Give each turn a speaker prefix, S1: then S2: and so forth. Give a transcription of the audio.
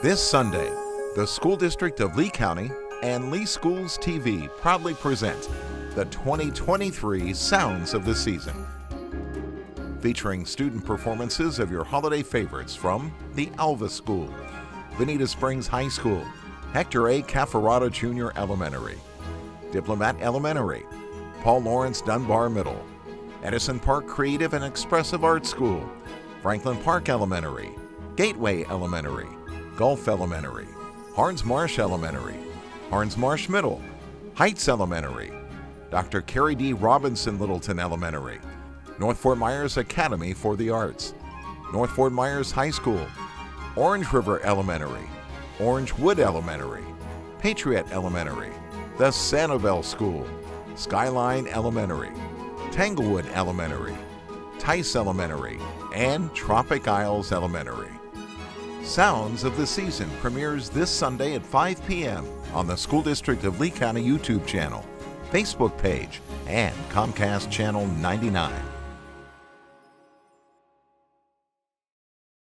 S1: This Sunday, the School District of Lee County and Lee Schools TV proudly present the 2023 Sounds of the Season, featuring student performances of your holiday favorites from the Alva School, Bonita Springs High School, Hector A. Cafferata Jr. Elementary, Diplomat Elementary, Paul Lawrence Dunbar Middle, Edison Park Creative and Expressive Arts School, Franklin Park Elementary, Gateway Elementary, Gulf Elementary, Harns Marsh Elementary, Harns Marsh Middle, Heights Elementary, Dr. Carrie D. Robinson Littleton Elementary, North Fort Myers Academy for the Arts, North Fort Myers High School, Orange River Elementary, Orange Wood Elementary, Patriot Elementary, the Sanibel School, Skyline Elementary, Tanglewood Elementary, Tice Elementary, and Tropic Isles Elementary. Sounds of the Season premieres this Sunday at 5 p.m. on the School District of Lee County YouTube channel, Facebook page, and Comcast Channel 99.